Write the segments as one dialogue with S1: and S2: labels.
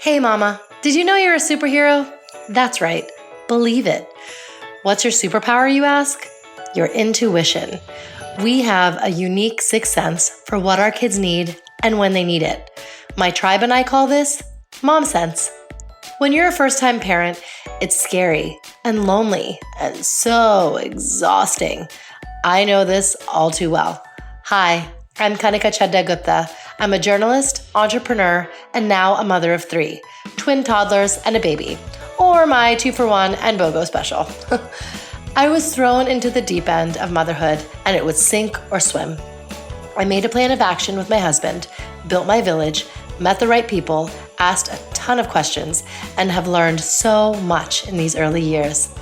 S1: Hey mama, did you know you're a superhero? That's right, believe it. What's your superpower, you ask? Your intuition. We have a unique sixth sense for what our kids need and when they need it. My tribe and I call this mom sense. When you're a first-time parent, it's scary and lonely and so exhausting. I know this all too well. Hi, I'm Kanika Chadda Gupta. I'm a journalist, entrepreneur, and now a mother of 3, twin toddlers and a baby, or my 2-for-1 and BOGO special. I was thrown into the deep end of motherhood, and it was sink or swim. I made a plan of action with my husband, built my village, met the right people, asked a ton of questions, and have learned so much in these early years.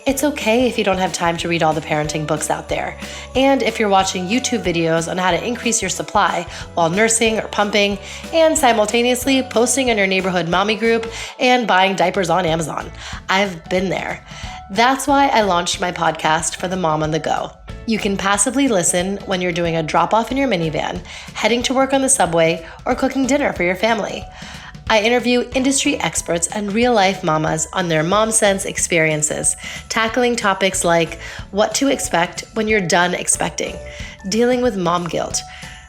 S1: It's okay if you don't have time to read all the parenting books out there. And if you're watching YouTube videos on how to increase your supply while nursing or pumping, and simultaneously posting in your neighborhood mommy group and buying diapers on Amazon. I've been there. That's why I launched my podcast for the mom on the go. You can passively listen when you're doing a drop-off in your minivan, heading to work on the subway, or cooking dinner for your family. I interview industry experts and real-life mamas on their mom sense experiences, tackling topics like what to expect when you're done expecting, dealing with mom guilt,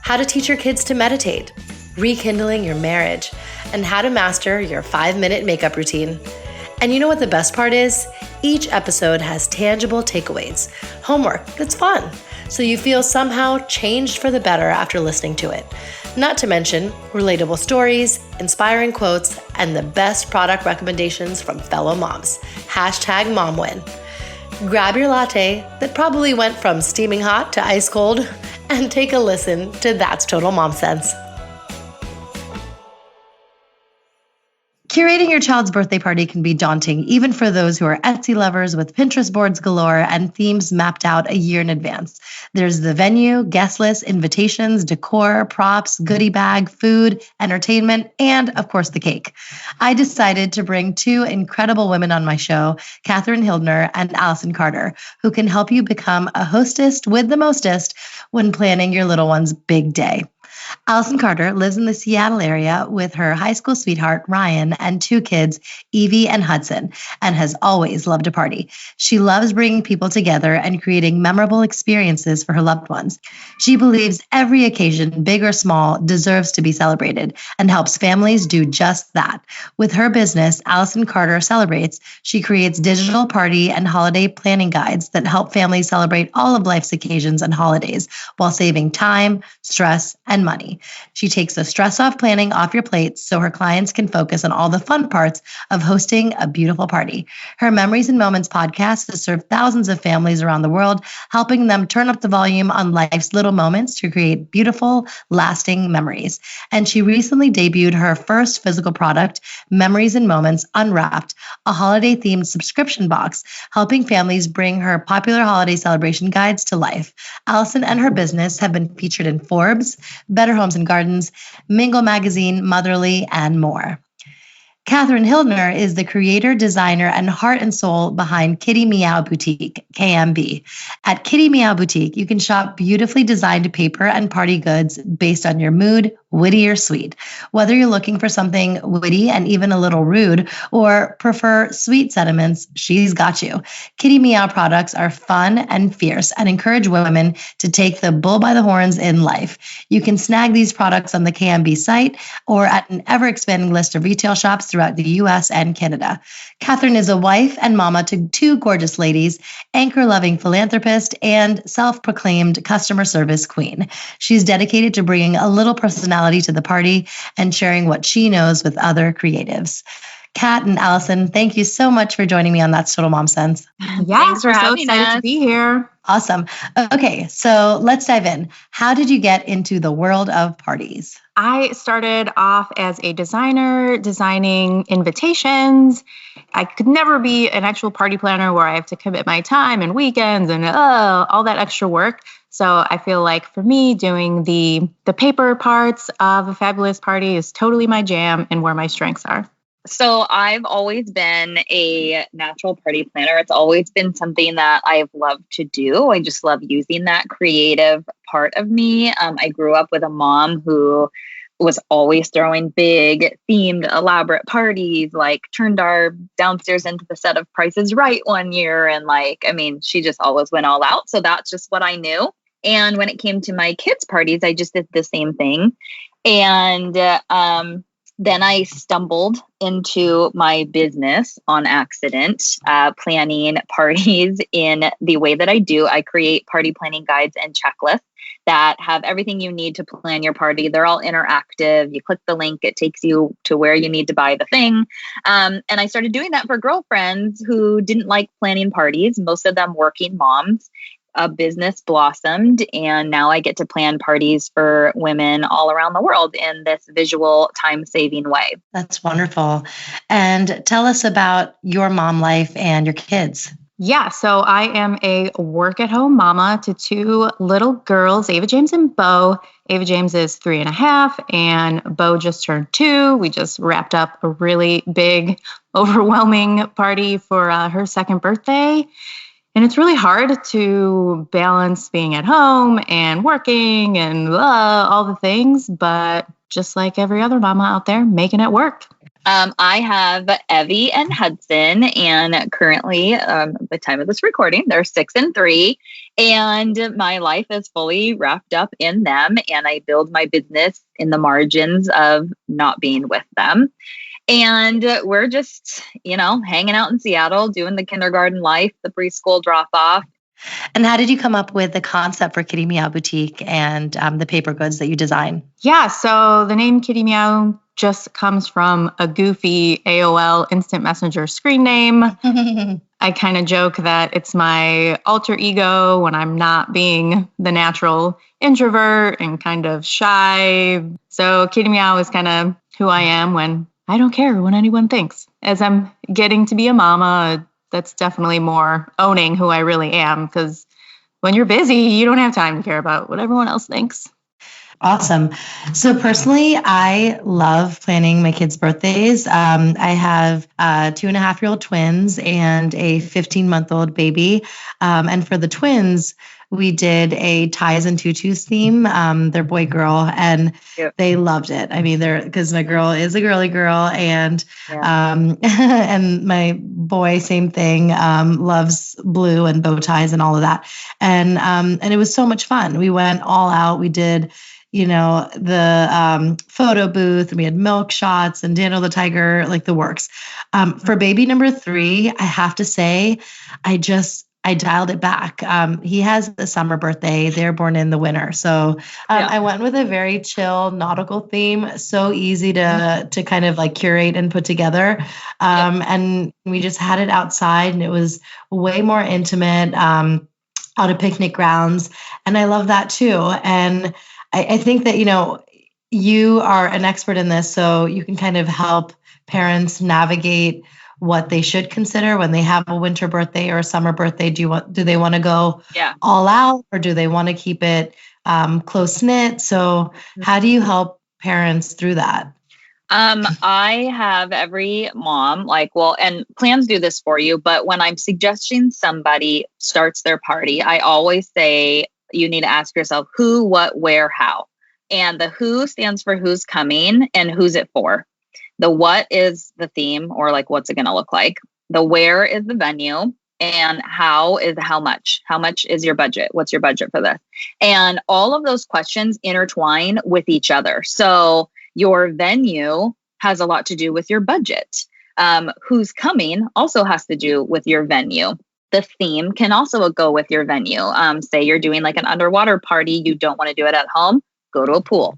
S1: how to teach your kids to meditate, rekindling your marriage, and how to master your 5-minute makeup routine. And you know what the best part is? Each episode has tangible takeaways, homework that's fun, so you feel somehow changed for the better after listening to it. Not to mention relatable stories, inspiring quotes, and the best product recommendations from fellow moms. #MomWin. Grab your latte that probably went from steaming hot to ice cold and take a listen to That's Total Mom Sense. Curating your child's birthday party can be daunting, even for those who are Etsy lovers with Pinterest boards galore and themes mapped out a year in advance. There's the venue, guest list, invitations, decor, props, goodie bag, food, entertainment, and of course the cake. I decided to bring 2 incredible women on my show, Catherine Hildner and Allison Carter, who can help you become a hostess with the mostest when planning your little one's big day. Allison Carter lives in the Seattle area with her high school sweetheart, Ryan, and 2 kids, Evie and Hudson, and has always loved to party. She loves bringing people together and creating memorable experiences for her loved ones. She believes every occasion, big or small, deserves to be celebrated and helps families do just that. With her business, Allison Carter Celebrates, she creates digital party and holiday planning guides that help families celebrate all of life's occasions and holidays while saving time, stress, and money. She takes the stress-off planning off your plate so her clients can focus on all the fun parts of hosting a beautiful party. Her Memories and Moments podcast has served thousands of families around the world, helping them turn up the volume on life's little moments to create beautiful, lasting memories. And she recently debuted her first physical product, Memories and Moments Unwrapped, a holiday-themed subscription box, helping families bring her popular holiday celebration guides to life. Allison and her business have been featured in Forbes, Better Homes and Gardens, Mingle Magazine, Motherly, and more. Catherine Hildner is the creator, designer, and heart and soul behind Kitty Meow Boutique, KMB. At Kitty Meow Boutique, you can shop beautifully designed paper and party goods based on your mood, witty or sweet. Whether you're looking for something witty and even a little rude, or prefer sweet sentiments, she's got you. Kitty Meow products are fun and fierce and encourage women to take the bull by the horns in life. You can snag these products on the KMB site or at an ever-expanding list of retail shops throughout the U.S. and Canada. Catherine is a wife and mama to 2 gorgeous ladies, anchor-loving philanthropist, and self-proclaimed customer service queen. She's dedicated to bringing a little personality to the party and sharing what she knows with other creatives. Kat and Allison, thank you so much for joining me on That's Total Mom Sense.
S2: Yes, we're so excited to be here.
S1: Awesome. Okay, so let's dive in. How did you get into the world of parties?
S2: I started off as a designer, designing invitations. I could never be an actual party planner where I have to commit my time and weekends and all that extra work. So I feel like for me, doing the paper parts of a fabulous party is totally my jam and where my strengths are.
S3: So I've always been a natural party planner. It's always been something that I've loved to do. I just love using that creative part of me. I grew up with a mom who was always throwing big themed elaborate parties, like turned our downstairs into the set of Price is Right one year. And like, I mean, she just always went all out. So that's just what I knew. And when it came to my kids' parties, I just did the same thing. And then I stumbled into my business on accident, planning parties in the way that I do. I create party planning guides and checklists that have everything you need to plan your party. They're all interactive. You click the link, it takes you to where you need to buy the thing. And I started doing that for girlfriends who didn't like planning parties, most of them working moms. A business blossomed, and now I get to plan parties for women all around the world in this visual, time-saving way.
S1: That's wonderful. And tell us about your mom life and your kids.
S2: Yeah, so I am a work-at-home mama to 2 little girls, Ava James and Bo. Ava James is 3.5, and Bo just turned 2. We just wrapped up a really big, overwhelming party for her second birthday. And it's really hard to balance being at home and working and all the things, but just like every other mama out there, making it work.
S3: I have Evie and Hudson, and currently, at the time of this recording, they're 6 and 3, and my life is fully wrapped up in them, and I build my business in the margins of not being with them. And we're just, hanging out in Seattle, doing the kindergarten life, the preschool drop off.
S1: And how did you come up with the concept for Kitty Meow Boutique and the paper goods that you design?
S2: Yeah, so the name Kitty Meow just comes from a goofy AOL instant messenger screen name. I kind of joke that it's my alter ego when I'm not being the natural introvert and kind of shy. So Kitty Meow is kind of who I am when I don't care what anyone thinks. As I'm getting to be a mama, that's definitely more owning who I really am, because when you're busy, you don't have time to care about what everyone else thinks.
S1: Awesome. So personally, I love planning my kids' birthdays. I have 2.5-year-old twins and a 15-month-old baby. And for the twins, we did a ties and tutus theme. They're boy girl, and they loved it. I mean, because my girl is a girly girl, and and my boy, same thing, loves blue and bow ties and all of that. And it was so much fun. We went all out. We did, the photo booth, and we had milk shots and Daniel the Tiger, like the works. For baby number 3, I have to say, I dialed it back. He has a summer birthday. They're born in the winter. So I went with a very chill nautical theme. So easy to kind of like curate and put together. And we just had it outside, and it was way more intimate, out of picnic grounds. And I love that too. And I think that, you are an expert in this, so you can kind of help parents navigate what they should consider when they have a winter birthday or a summer birthday. Do they want to go all out, or do they want to keep it close knit? So how do you help parents through that?
S3: I have every mom and plans do this for you, but when I'm suggesting somebody starts their party, I always say you need to ask yourself who, what, where, how. And the who stands for who's coming and who's it for. The what is the theme, or like, what's it going to look like? The where is the venue, and how is how much? How much is your budget? What's your budget for this? And all of those questions intertwine with each other. So your venue has a lot to do with your budget. Who's coming also has to do with your venue. The theme can also go with your venue. Say you're doing like an underwater party. You don't want to do it at home. Go to a pool.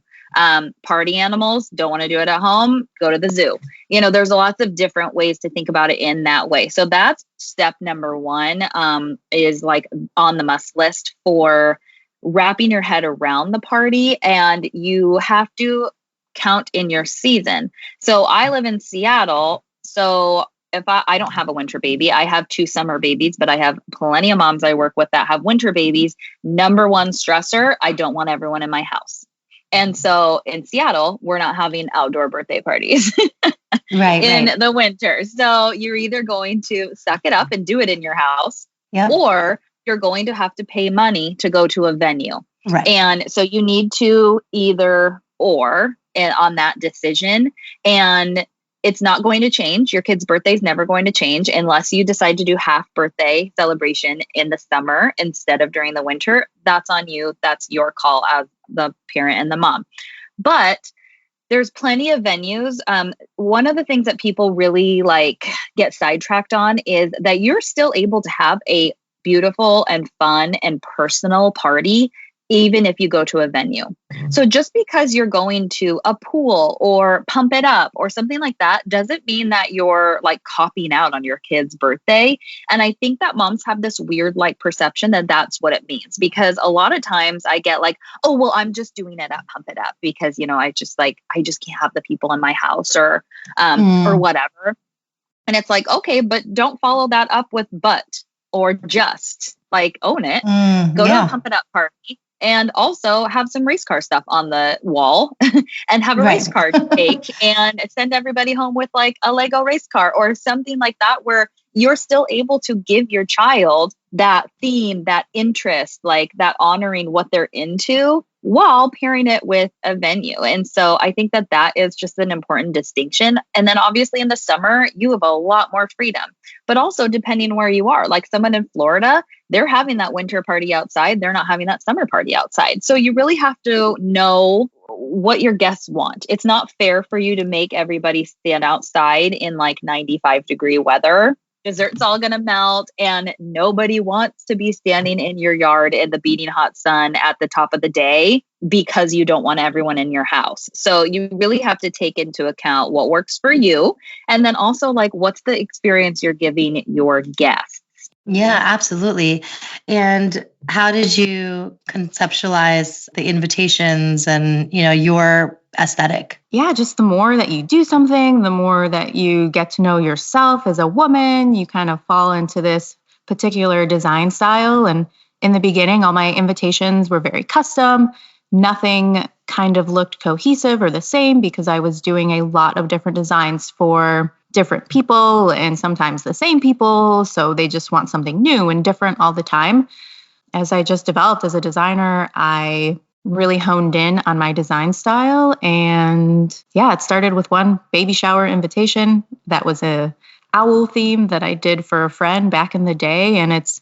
S3: Party animals, don't want to do it at home, go to the zoo. There's lots of different ways to think about it in that way. So that's step number 1, is like on the must list for wrapping your head around the party. And you have to count in your season. So I live in Seattle. So if I don't have a winter baby, I have 2 summer babies, but I have plenty of moms I work with that have winter babies. Number 1 stressor, I don't want everyone in my house. And so in Seattle, we're not having outdoor birthday parties in the winter. So you're either going to suck it up and do it in your house, or you're going to have to pay money to go to a venue. Right. And so you need to either or on that decision. And it's not going to change. Your kid's birthday is never going to change unless you decide to do half birthday celebration in the summer instead of during the winter. That's on you. That's your call as the parent and the mom. But there's plenty of venues. One of the things that people really get sidetracked on is that you're still able to have a beautiful and fun and personal party, even if you go to a venue. So just because you're going to a pool or Pump It Up or something like that, doesn't mean that you're copying out on your kid's birthday. And I think that moms have this weird perception that that's what it means, because a lot of times I get oh, well, I'm just doing it at Pump It Up because, I just can't have the people in my house or whatever. And it's okay, but don't follow that up with but or just own it. Go to a Pump It Up party. And also have some race car stuff on the wall and have a race car cake and send everybody home with a Lego race car or something like that, where you're still able to give your child that theme, that interest, that honoring what they're into while pairing it with a venue. And so I think that that is just an important distinction. And then obviously in the summer, you have a lot more freedom, but also depending where you are, someone in Florida, they're having that winter party outside. They're not having that summer party outside. So you really have to know what your guests want. It's not fair for you to make everybody stand outside in 95-degree weather. Dessert's all going to melt and nobody wants to be standing in your yard in the beating hot sun at the top of the day because you don't want everyone in your house. So you really have to take into account what works for you. And then also what's the experience you're giving your guests?
S1: Yeah, absolutely. And how did you conceptualize the invitations and, your aesthetic?
S2: Yeah, just the more that you do something, the more that you get to know yourself as a woman, you kind of fall into this particular design style. And in the beginning, all my invitations were very custom. Nothing kind of looked cohesive or the same because I was doing a lot of different designs for different people and sometimes the same people. So they just want something new and different all the time. As I just developed as a designer, I really honed in on my design style. And yeah, it started with one baby shower invitation. That was a owl theme that I did for a friend back in the day. And it's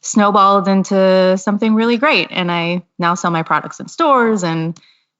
S2: snowballed into something really great. And I now sell my products in stores and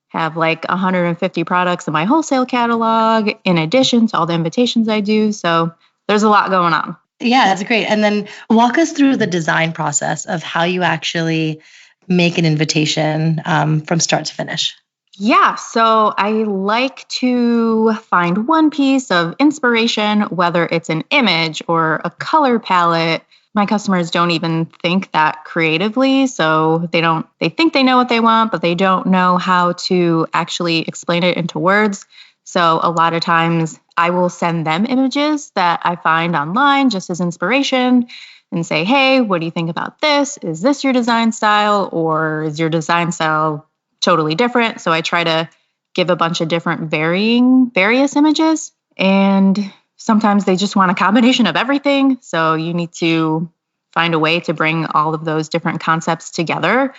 S2: have 150 products in my wholesale catalog, in addition to all the invitations I do. So there's a lot going on.
S1: Yeah, that's great. And then walk us through the design process of how you actually make an invitation from start to finish.
S2: Yeah, so I like to find one piece of inspiration, whether it's an image or a color palette. My customers don't even think that creatively. So they think they know what they want, but they don't know how to actually explain it into words. So a lot of times I will send them images that I find online just as inspiration and say, hey, what do you think about this? Is this your design style or is your design style totally different? So I try to give a bunch of different various images, and sometimes they just want a combination of everything. So you need to find a way to bring all of those different concepts together.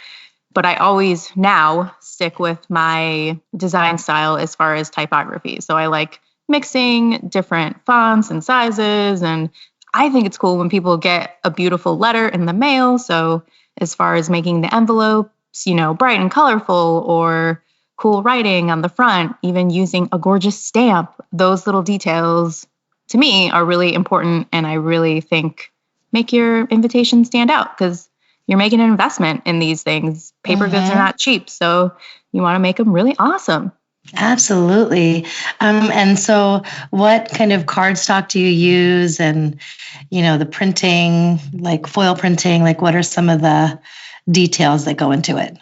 S2: But I always now stick with my design style as far as typography. So I like mixing different fonts and sizes. And I think it's cool when people get a beautiful letter in the mail. So as far as making the envelopes, bright and colorful or cool writing on the front, even using a gorgeous stamp, those little details to me are really important. And I really think make your invitation stand out because you're making an investment in these things. Paper goods are not cheap. So you want to make them really awesome.
S1: Absolutely. And so what kind of cardstock do you use? And, the printing, foil printing, what are some of the details that go into it?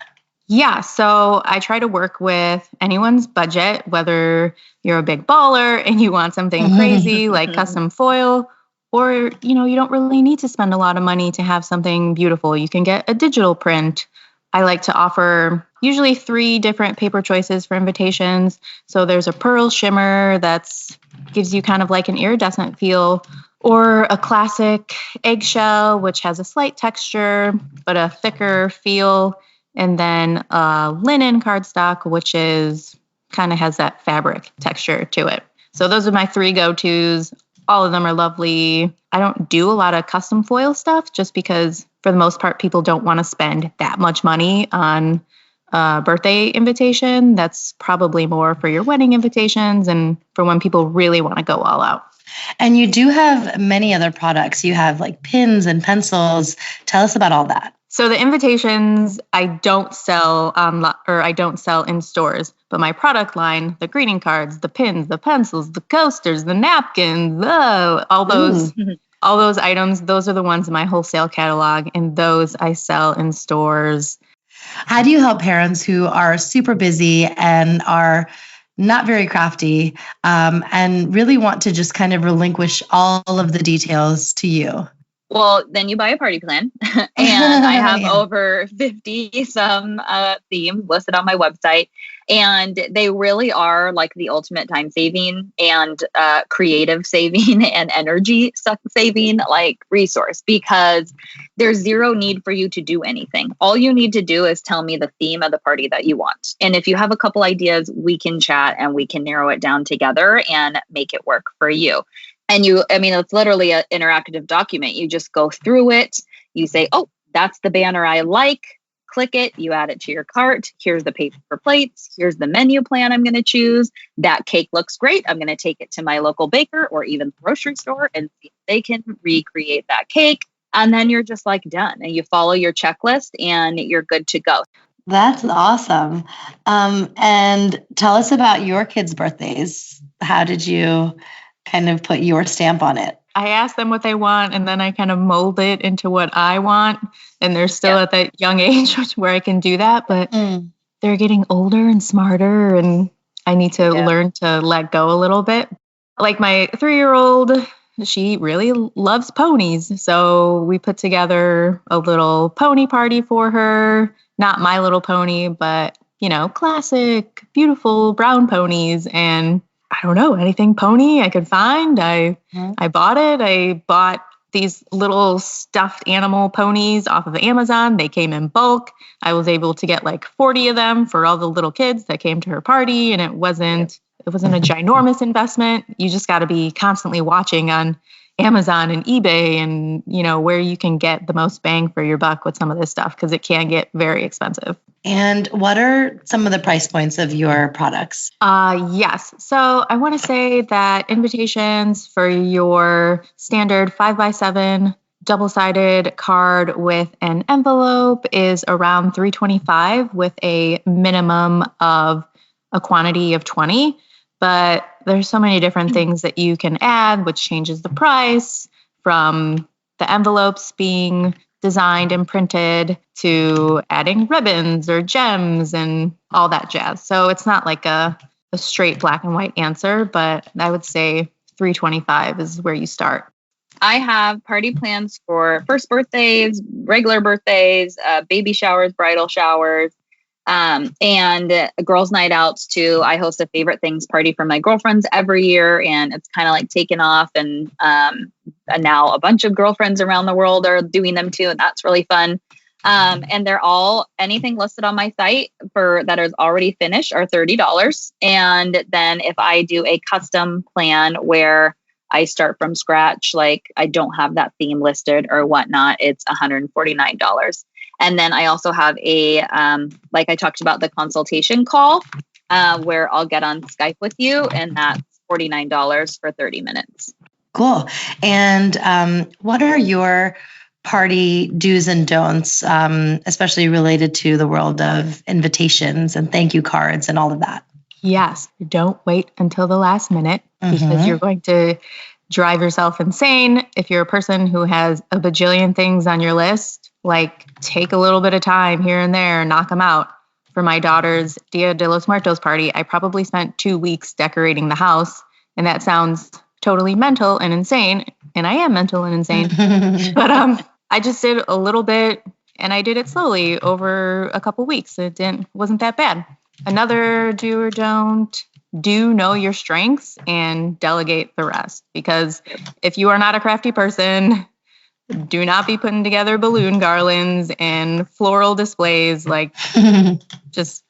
S2: Yeah, so I try to work with anyone's budget, whether you're a big baller and you want something crazy like custom foil, or, you don't really need to spend a lot of money to have something beautiful. You can get a digital print. I like to offer usually 3 different paper choices for invitations. So there's a pearl shimmer that's gives you kind of like an iridescent feel, or a classic eggshell, which has a slight texture, but a thicker feel. And then linen cardstock, which is kind of has that fabric texture to it. So those are my 3 go-tos. All of them are lovely. I don't do a lot of custom foil stuff just because for the most part, people don't want to spend that much money on a birthday invitation. That's probably more for your wedding invitations and for when people really want to go all out.
S1: And you do have many other products. You have like pins and pencils. Tell us about all that.
S2: So the invitations I don't sell I don't sell in stores, but my product line, the greeting cards, the pins, the pencils, the coasters, the napkins, all those items, those are the ones in my wholesale catalog, and those I sell in stores.
S1: How do you help parents who are super busy and are not very crafty and really want to just kind of relinquish all of the details to you?
S3: Well, then you buy a party plan. And I have over 50 some themes listed on my website. And they really are like the ultimate time saving and creative saving and energy saving like resource, because there's zero need for you to do anything. All you need to do is tell me the theme of the party that you want. And if you have a couple ideas, we can chat and we can narrow it down together and make it work for you. And it's literally an interactive document. You just go through it. You say, oh, that's the banner I like. Click it. You add it to your cart. Here's the paper plates. Here's the menu plan I'm going to choose. That cake looks great. I'm going to take it to my local baker or even the grocery store and see if they can recreate that cake. And then you're just like done. And you follow your checklist and you're good to go.
S1: That's awesome. And tell us about your kids' birthdays. How did you kind of put your stamp on it?
S2: I ask them what they want, and then I kind of mold it into what I want. And they're still at that young age where I can do that, but they're getting older and smarter, and I need to learn to let go a little bit. Like my 3-year-old, she really loves ponies. So we put together a little pony party for her. Not My Little Pony, but, classic, beautiful brown ponies. And I don't know, anything pony I could find. I bought it. I bought these little stuffed animal ponies off of Amazon. They came in bulk. I was able to get like 40 of them for all the little kids that came to her party. And it wasn't a ginormous investment. You just got to be constantly watching on Amazon and eBay and, where you can get the most bang for your buck with some of this stuff, because it can get very expensive.
S1: And what are some of the price points of your products?
S2: Yes. So I want to say that invitations for your standard 5x7 double-sided card with an envelope is around $325 with a minimum of a quantity of 20. But there's so many different things that you can add, which changes the price, from the envelopes being designed and printed to adding ribbons or gems and all that jazz. So it's not like a straight black and white answer, but I would say $325 is where you start.
S3: I have party plans for first birthdays, regular birthdays, baby showers, bridal showers, and girls' night outs too. I host a favorite things party for my girlfriends every year, and it's kind of like taken off. And now a bunch of girlfriends around the world are doing them too, and that's really fun. And they're all, anything listed on my site for that is already finished are $30. And then if I do a custom plan where I start from scratch, like I don't have that theme listed or whatnot, it's $149. And then I also have a, like I talked about, the consultation call where I'll get on Skype with you, and that's $49 for 30 minutes.
S1: Cool. And what are your party do's and don'ts, especially related to the world of invitations and thank you cards and all of that?
S2: Yes. Don't wait until the last minute, because you're going to drive yourself insane. If you're a person who has a bajillion things on your list, like take a little bit of time here and there, knock them out. For my daughter's Dia de los Muertos party, I probably spent 2 weeks decorating the house. And that sounds totally mental and insane. And I am mental and insane. But I just did a little bit, and I did it slowly over a couple weeks. It wasn't that bad. Another do or don't: do know your strengths and delegate the rest. Because if you are not a crafty person, do not be putting together balloon garlands and floral displays. Like, just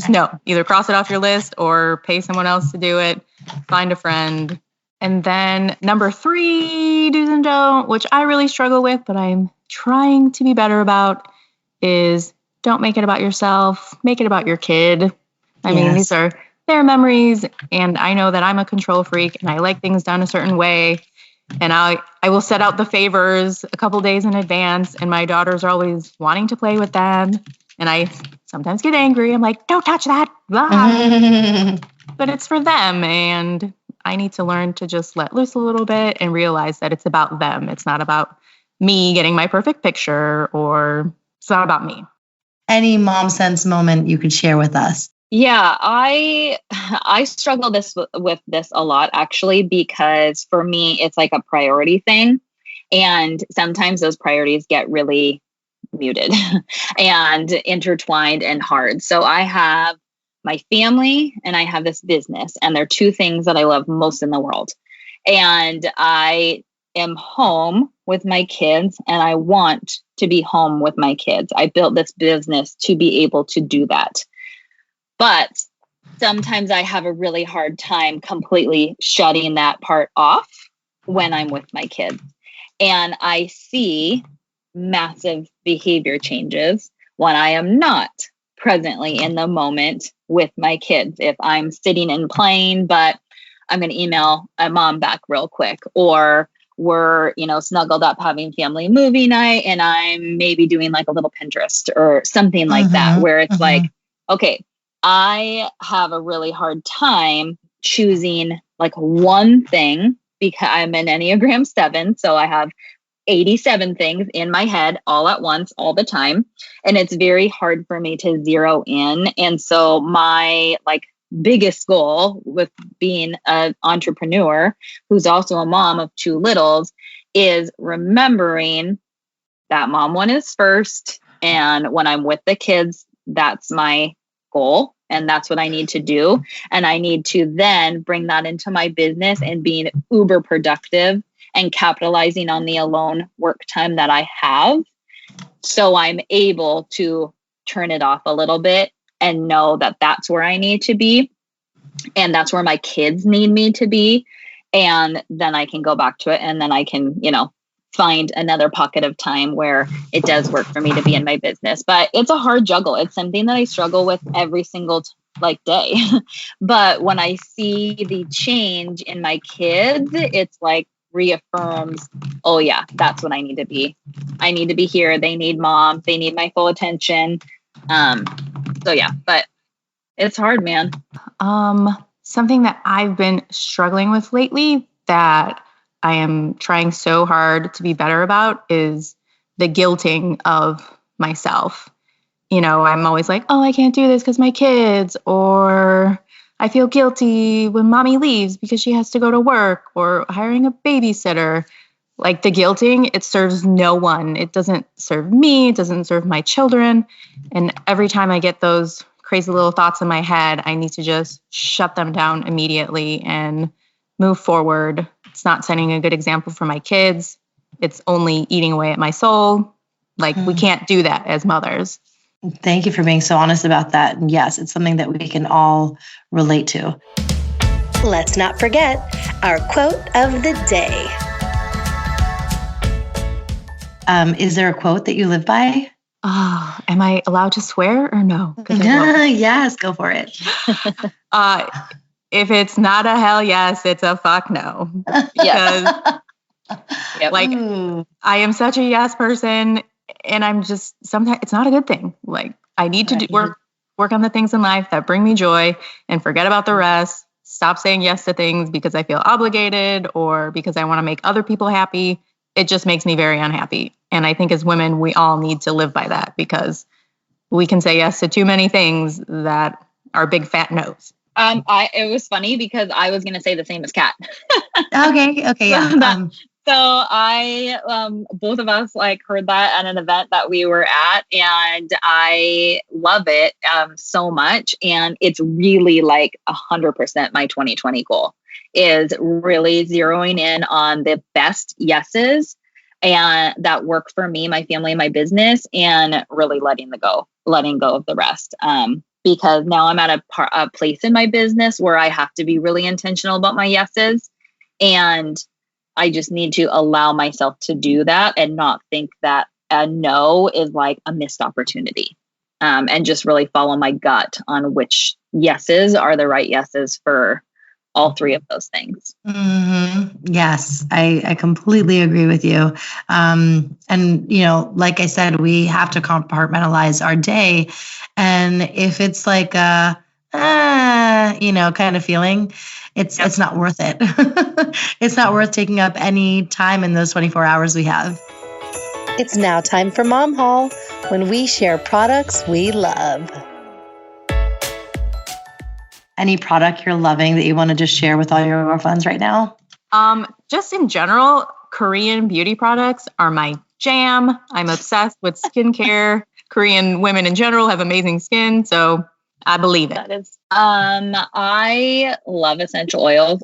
S2: no. Either cross it off your list or pay someone else to do it. Find a friend. And then number 3, do's and don't, which I really struggle with, but I'm trying to be better about, is don't make it about yourself. Make it about your kid. I mean, these are their memories, and I know that I'm a control freak and I like things done a certain way. And I will set out the favors a couple days in advance, and my daughters are always wanting to play with them. And I sometimes get angry. I'm like, don't touch that. But it's for them. And I need to learn to just let loose a little bit and realize that it's about them. It's not about me getting my perfect picture, or it's not about me.
S1: Any mom sense moment you could share with us?
S3: Yeah, I struggle with this a lot, actually, because for me, it's like a priority thing. And sometimes those priorities get really muted and intertwined and hard. So I have my family and I have this business, and they're 2 things that I love most in the world. And I am home with my kids, and I want to be home with my kids. I built this business to be able to do that. But sometimes I have a really hard time completely shutting that part off when I'm with my kids. And I see massive behavior changes when I am not presently in the moment with my kids. If I'm sitting and playing, but I'm going to email a mom back real quick, or we're, snuggled up having family movie night and I'm maybe doing like a little Pinterest or something like that, where it's like, okay, I have a really hard time choosing like one thing, because I'm an Enneagram 7. So I have 87 things in my head all at once, all the time. And it's very hard for me to zero in. And so my biggest goal with being an entrepreneur who's also a mom of 2 littles is remembering that mom one is first. And when I'm with the kids, that's my goal. And that's what I need to do. And I need to then bring that into my business and being uber productive and capitalizing on the alone work time that I have. So I'm able to turn it off a little bit and know that that's where I need to be. And that's where my kids need me to be. And then I can go back to it. And then I can, find another pocket of time where it does work for me to be in my business. But it's a hard juggle. It's something that I struggle with every single day. But when I see the change in my kids, it's like reaffirms, oh yeah, that's what I need to be. I need to be here. They need mom. They need my full attention. So yeah, but it's hard, man.
S2: Something that I've been struggling with lately that I am trying so hard to be better about is the guilting of myself. I'm always like, oh, I can't do this because my kids, or I feel guilty when mommy leaves because she has to go to work, or hiring a babysitter. Like, the guilting, it serves no one. It doesn't serve me. It doesn't serve my children. And every time I get those crazy little thoughts in my head, I need to just shut them down immediately and move forward. It's not setting a good example for my kids. It's only eating away at my soul. We can't do that as mothers.
S1: Thank you for being so honest about that. And yes, it's something that we can all relate to.
S4: Let's not forget our quote of the day.
S1: Is there a quote that you live by?
S2: Oh, am I allowed to swear or no?
S1: Yes, go for it.
S2: If it's not a hell yes, it's a fuck no. Because I am such a yes person, and I'm just, sometimes it's not a good thing. I need to work on the things in life that bring me joy and forget about the rest. Stop saying yes to things because I feel obligated or because I want to make other people happy. It just makes me very unhappy. And I think as women, we all need to live by that, because we can say yes to too many things that are big fat no's.
S3: It was funny because I was going to say the same as Kat.
S1: Okay. Yeah.
S3: So I, both of us heard that at an event that we were at, and I love it so much. And it's really 100% my 2020 goal is really zeroing in on the best yeses and that work for me, my family, my business, and really letting go of the rest. Because now I'm at a place in my business where I have to be really intentional about my yeses. And I just need to allow myself to do that and not think that a no is like a missed opportunity. And just really follow my gut on which yeses are the right yeses for all three of those things.
S1: Mm-hmm. Yes, I completely agree with you. And, like I said, we have to compartmentalize our day. And if it's like a, kind of feeling, it's not worth it. It's not worth taking up any time in those 24 hours we have.
S4: It's now time for Mom Haul, when we share products we love.
S1: Any product you're loving that you want to just share with all your girlfriends right now?
S2: Just in general, Korean beauty products are my jam. I'm obsessed with skincare. Korean women in general have amazing skin, so I believe it.
S3: That is, I love essential oils.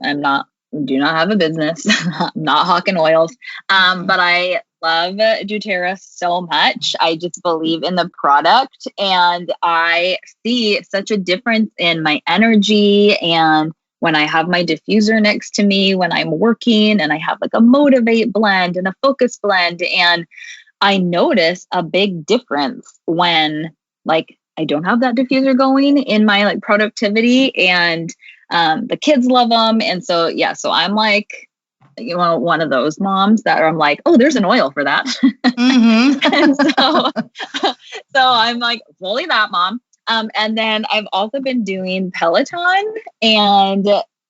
S3: Do not have a business. I'm not hawking oils. But I love doTERRA so much. I just believe in the product, and I see such a difference in my energy. And when I have my diffuser next to me, when I'm working, and I have like a Motivate blend and a Focus blend, and I notice a big difference when like I don't have that diffuser going in my like productivity, and the kids love them. And so, so I'm like, one of those moms that I'm like, oh, there's an oil for that. Mm-hmm. And so I'm like, fully that mom. And then I've also been doing Peloton, and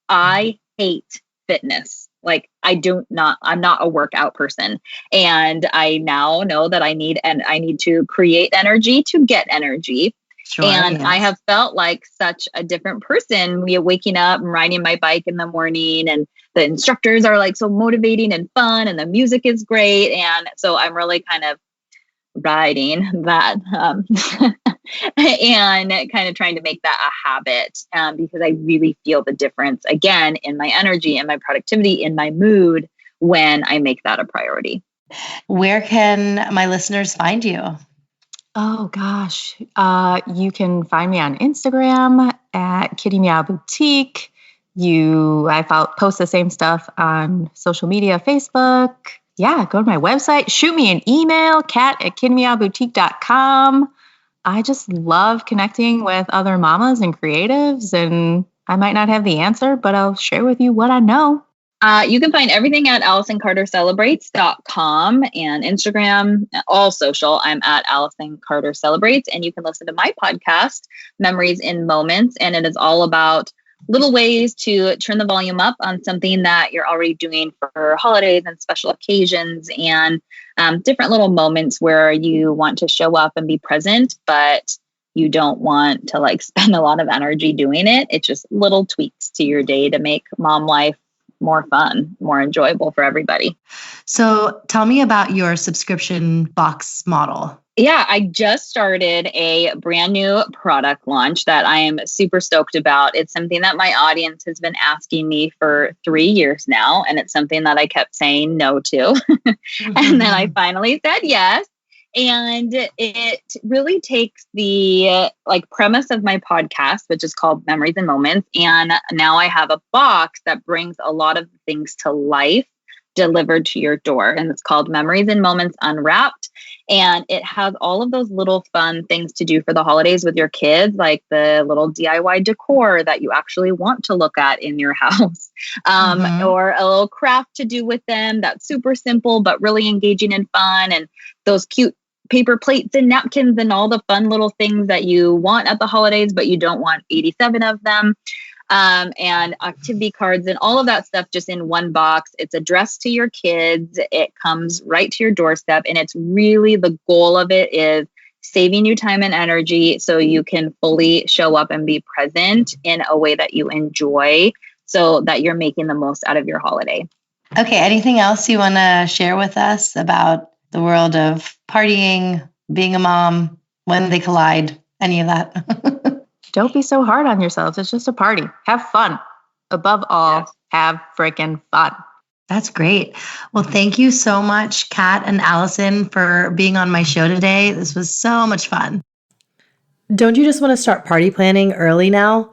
S3: I hate fitness. Like I'm not a workout person. And I now know that I need to create energy to get energy. Sure, and yes. I have felt like such a different person waking up and riding my bike in the morning, and the instructors are like so motivating and fun, and the music is great. And so I'm really kind of riding that and kind of trying to make that a habit because I really feel the difference again in my energy and my productivity, in my mood when I make that a priority.
S1: Where can my listeners find you?
S2: Oh gosh, you can find me on Instagram at Kitty Meow Boutique. I post the same stuff on social media, Facebook. Yeah, go to my website, shoot me an email, kat@kittymeowboutique.com. I just love connecting with other mamas and creatives, and I might not have the answer, but I'll share with you what I know.
S3: You can find everything at AllisonCarterCelebrates.com and Instagram, all social. I'm at Allison Carter Celebrates, and you can listen to my podcast, Memories in Moments, and it is all about little ways to turn the volume up on something that you're already doing for holidays and special occasions, and different little moments where you want to show up and be present, but you don't want to like spend a lot of energy doing it. It's just little tweaks to your day to make mom life more fun, more enjoyable for everybody.
S1: So tell me about your subscription box model.
S3: Yeah, I just started a brand new product launch that I am super stoked about. It's something that my audience has been asking me for 3 years now, and it's something that I kept saying no to. Mm-hmm. And then I finally said yes. And it really takes the premise of my podcast, which is called Memories and Moments. And now I have a box that brings a lot of things to life delivered to your door. And it's called Memories and Moments Unwrapped. And it has all of those little fun things to do for the holidays with your kids, like the little DIY decor that you actually want to look at in your house, or a little craft to do with them that's super simple, but really engaging and fun. And those cute paper plates and napkins and all the fun little things that you want at the holidays, but you don't want 87 of them. And activity cards and all of that stuff just in one box. It's addressed to your kids. It comes right to your doorstep. And it's really, the goal of it is saving you time and energy so you can fully show up and be present in a way that you enjoy, so that you're making the most out of your holiday.
S1: Okay. Anything else you want to share with us about the world of partying, being a mom, when they collide, any of that?
S2: Don't be so hard on yourselves. It's just a party. Have fun. Above all, Have freaking fun.
S1: That's great. Well, thank you so much, Kat and Allison, for being on my show today. This was so much fun.
S4: Don't you just want to start party planning early now?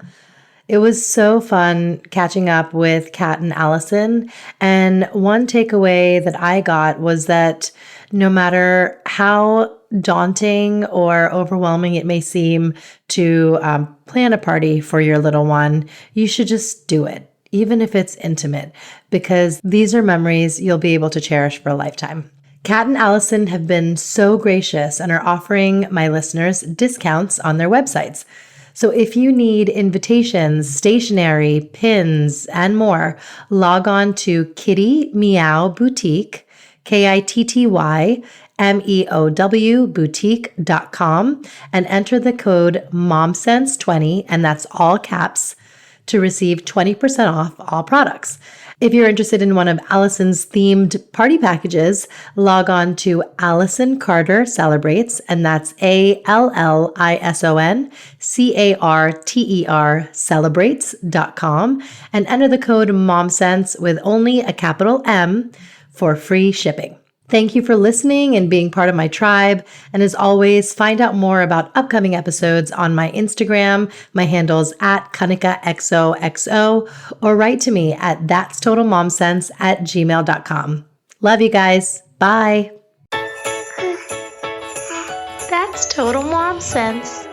S4: It was so fun catching up with Kat and Allison. And one takeaway that I got was that no matter how daunting or overwhelming it may seem to plan a party for your little one, you should just do it, even if it's intimate, because these are memories you'll be able to cherish for a lifetime. Kat and Allison have been so gracious and are offering my listeners discounts on their websites. So if you need invitations, stationery, pins, and more, log on to Kitty Meow Boutique, KITTYMEOW boutique.com, and enter the code MOMSENSE20, and that's all caps, to receive 20% off all products. If you're interested in one of Allison's themed party packages, log on to Allison Carter Celebrates, and that's ALLISONCARTER celebrates.com, and enter the code MOMSENSE with only a capital M for free shipping. Thank you for listening and being part of my tribe. And as always, find out more about upcoming episodes on my Instagram. My handle's @KanikaXOXO, or write to me at thatstotalmomsense@gmail.com. Love you guys. Bye.
S1: That's Total Mom Sense.